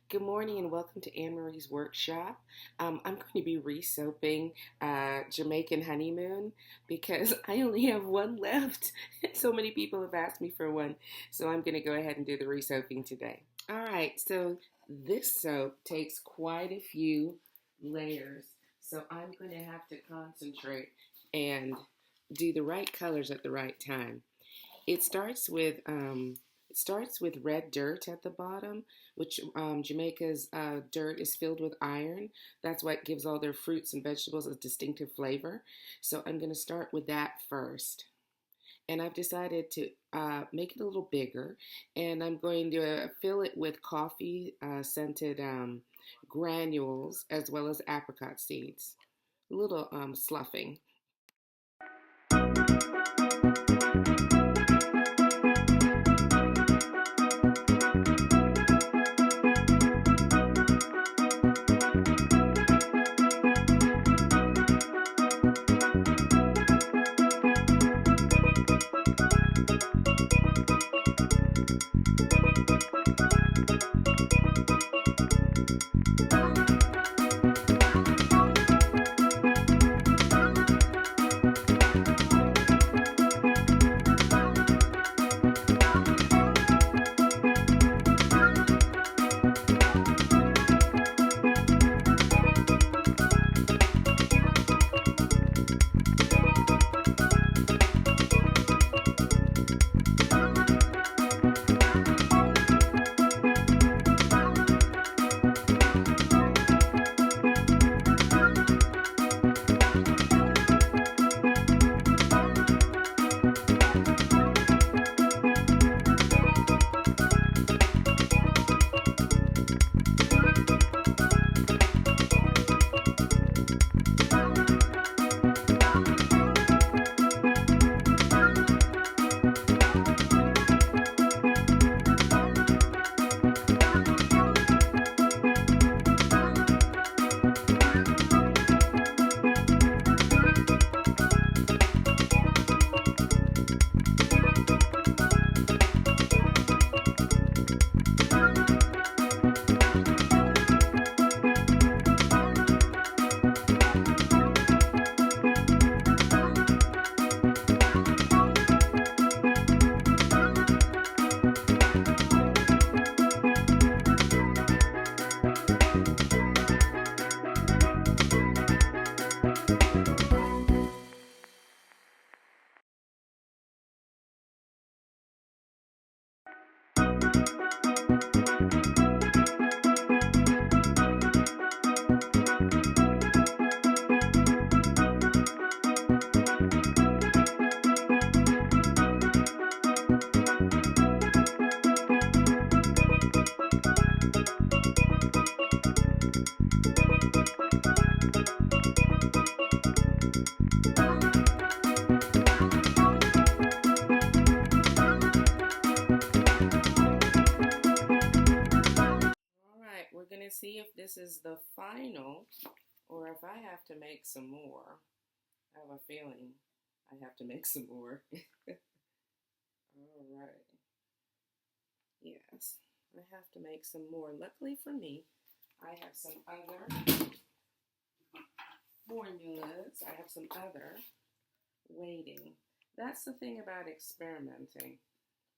Good morning and welcome to Anne Marie's workshop. I'm going to be re-soaping Jamaican Honeymoon because I only have one left. So many people have asked me for one, so I'm going to go ahead and do the re-soaping today. All right, so this soap takes quite a few layers, so I'm going to have to concentrate and do the right colors at the right time. It starts with red dirt at the bottom, which Jamaica's dirt is filled with iron. That's why it gives all their fruits and vegetables a distinctive flavor. So I'm going to start with that first. And I've decided to make it a little bigger, and I'm going to fill it with coffee scented granules as well as apricot seeds. A little sloughing. We're going to see if this is the final or if I have to make some more. I have a feeling I have to make some more. All right. Yes, I have to make some more. Luckily for me, I have some other formulas. I have some other waiting. That's the thing about experimenting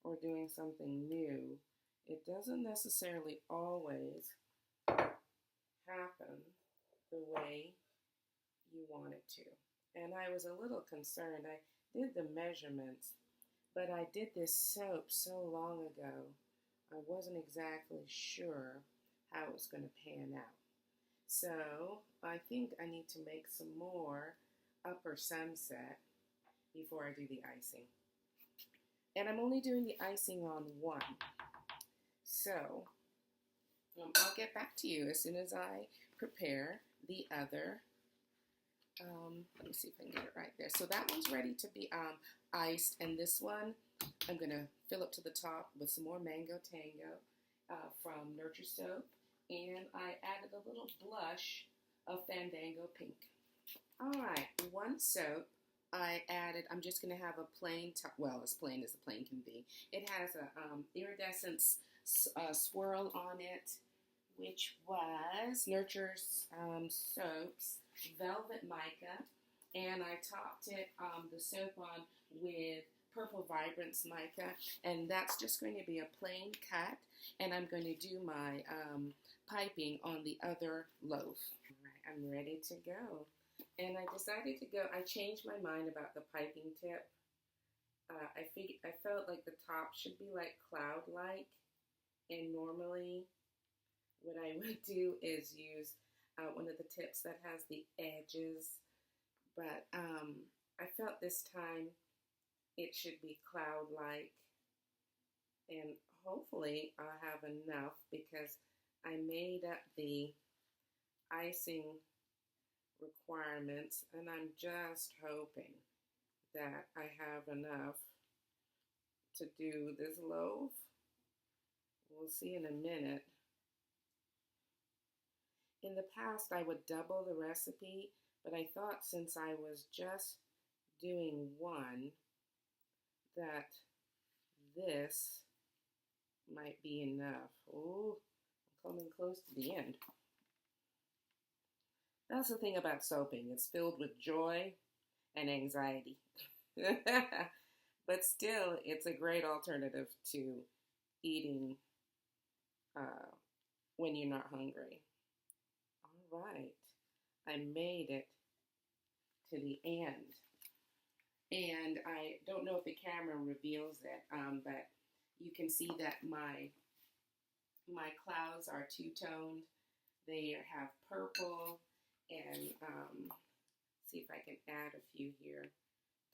or doing something new. It doesn't necessarily always happen the way you want it to. And I was a little concerned. I did the measurements, but I did this soap so long ago, I wasn't exactly sure how it was going to pan out. So I think I need to make some more upper sunset before I do the icing. And I'm only doing the icing on one. So I'll get back to you as soon as I prepare the other. Let me see if I can get it right there. So that one's ready to be iced, and this one I'm going to fill up to the top with some more Mango Tango from Nurture Soap, and I added a little blush of Fandango Pink. All right, one soap I'm just going to have a plain top, well, as plain as the plain can be. It has a iridescent swirl on it which was Nurture's soaps, Velvet Mica, and I topped it, the soap on with Purple Vibrance Mica, and that's just going to be a plain cut, and I'm going to do my piping on the other loaf. All right, I'm ready to go. And I decided to go, I changed my mind about the piping tip. I felt like the top should be like cloud-like, and normally what I would do is use one of the tips that has the edges, but I felt this time it should be cloud-like, and hopefully I'll have enough because I made up the icing requirements, and I'm just hoping that I have enough to do this loaf. We'll see in a minute. In the past, I would double the recipe, but I thought since I was just doing one, that this might be enough. Oh, I'm coming close to the end. That's the thing about soaping. It's filled with joy and anxiety. But still, it's a great alternative to eating when you're not hungry. All right, I made it to the end. And I don't know if the camera reveals it, but you can see that my clouds are two-toned. They have purple, and see if I can add a few here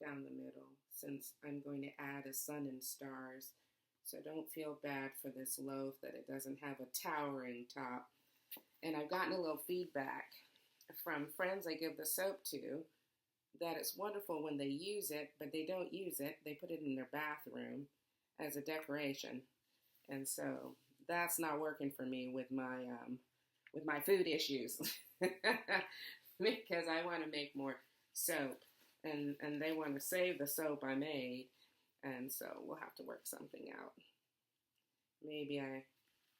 down the middle, since I'm going to add a sun and stars. So don't feel bad for this loaf that it doesn't have a towering top. And I've gotten a little feedback from friends I give the soap to that it's wonderful when they use it, but they don't use it. They put it in their bathroom as a decoration. And so that's not working for me with my food issues because I want to make more soap, and they want to save the soap I made, and so we'll have to work something out. Maybe I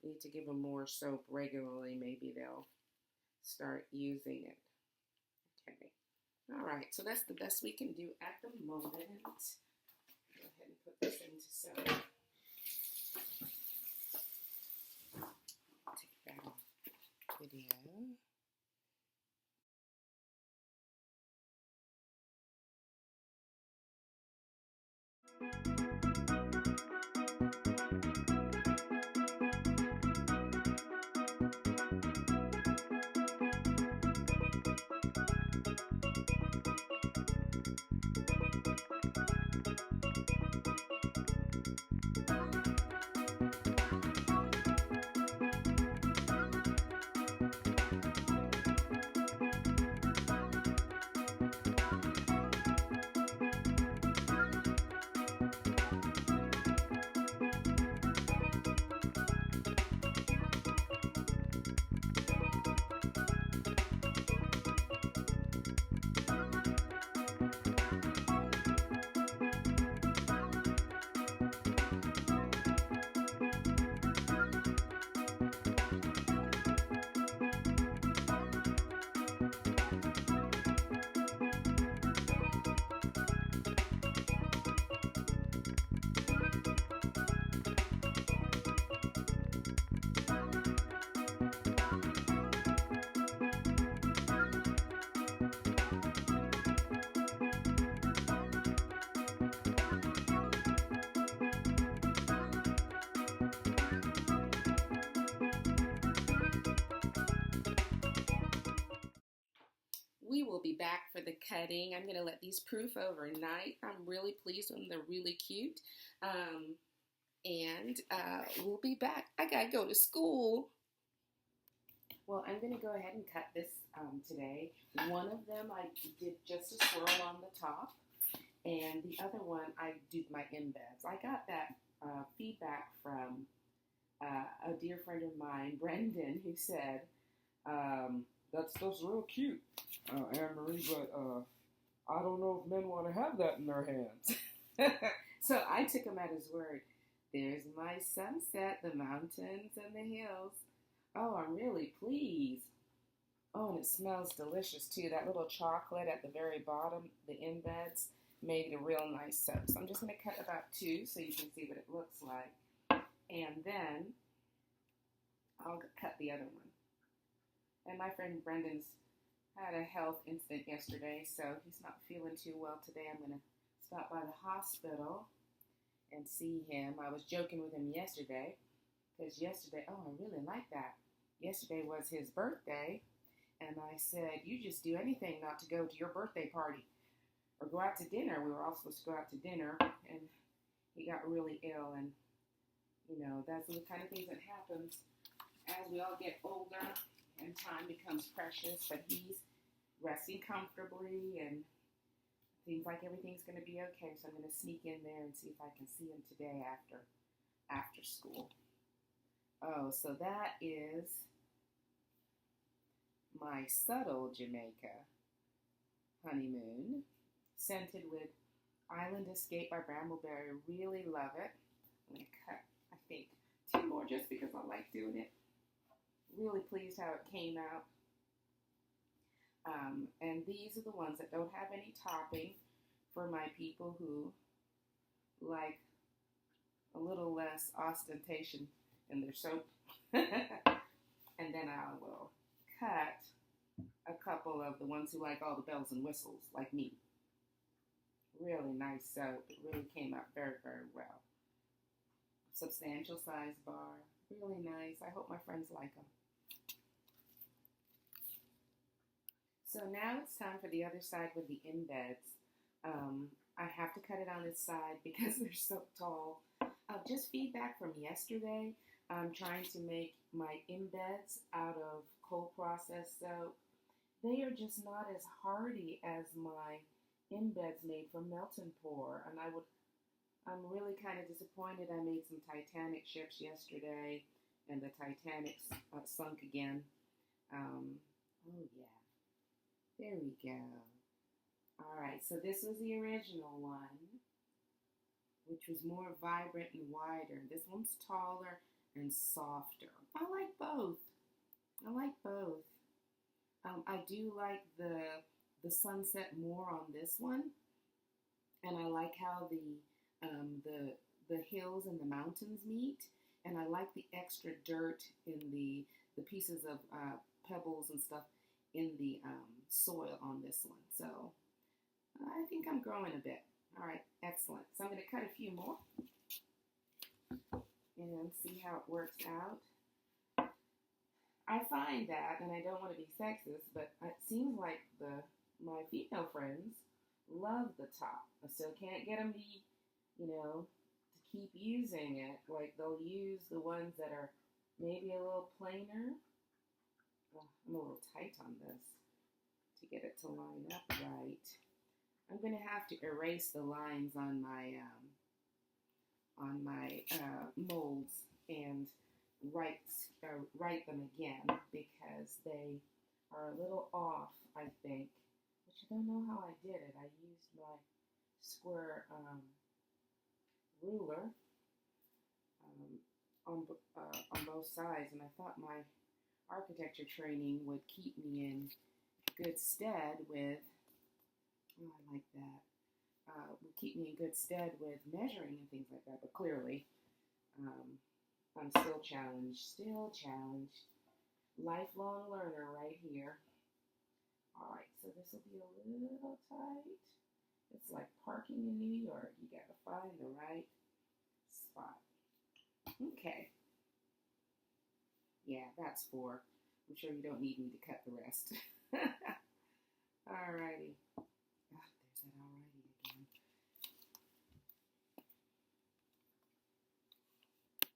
need to give them more soap regularly. Maybe they'll start using it. Okay. All right, so that's the best we can do at the moment. Go ahead and put this into soap. Take that off video. We will be back for the cutting. I'm going to let these proof overnight. I'm really pleased with them. They're really cute. And we'll be back. I got to go to school. Well, I'm going to go ahead and cut this today. One of them I did just a swirl on the top. And the other one I did my embeds. I got that feedback from a dear friend of mine, Brendan, who said, That's real cute, Anne-Marie, but I don't know if men want to have that in their hands. So I took him at his word. There's my sunset, the mountains and the hills. Oh, I'm really pleased. Oh, and it smells delicious too. That little chocolate at the very bottom, the embeds, made it a real nice soap. So I'm just going to cut about 2 so you can see what it looks like. And then I'll cut the other one. And my friend Brendan's had a health incident yesterday, so he's not feeling too well today. I'm going to stop by the hospital and see him. I was joking with him yesterday, because yesterday, oh, I really like that. Yesterday was his birthday, and I said, you just do anything not to go to your birthday party or go out to dinner. We were all supposed to go out to dinner, and he got really ill, and, you know, that's the kind of things that happens as we all get older and time becomes precious, but he's resting comfortably, and seems like everything's going to be okay, so I'm going to sneak in there and see if I can see him today after school. Oh, so that is my subtle Jamaica Honeymoon, scented with Island Escape by Brambleberry. Really love it. I'm going to cut, I think, 2 more just because I like doing it. Really pleased how it came out. And these are the ones that don't have any topping for my people who like a little less ostentation in their soap. And then I will cut a couple of the ones who like all the bells and whistles, like me. Really nice soap. It really came out very, very well. Substantial size bar. Really nice. I hope my friends like them. So now it's time for the other side with the embeds. I have to cut it on this side because they're so tall. Just feedback from yesterday. I'm trying to make my embeds out of cold processed soap. They are just not as hardy as my embeds made from Melt and Pour. And I'm really kind of disappointed. I made some Titanic ships yesterday, and the Titanic sunk again. Oh yeah. There we go. All right, so this was the original one, which was more vibrant and wider. This one's taller and softer. I like both. I like both. I do like the sunset more on this one, and I like how the hills and the mountains meet, and I like the extra dirt in the pieces of pebbles and stuff in the soil on this one. So I think I'm growing a bit. All right, excellent. So I'm going to cut a few more and see how it works out. I find that, and I don't want to be sexist, but it seems like my female friends love the top. I still can't get them to keep using it. Like, they'll use the ones that are maybe a little plainer. Oh, I'm a little tight on this to get it to line up right. I'm going to have to erase the lines on my molds and write them again because they are a little off, I think, which I don't know how I did it. I used my square ruler on both sides, and I thought my architecture training would keep me in good stead with, oh, I like that, would keep me in good stead with measuring and things like that, but clearly I'm still challenged. Lifelong learner right here. All right, so this will be a little tight. It's like parking in New York. You got to find the right spot. Okay. Yeah, that's 4. I'm sure you don't need me to cut the rest.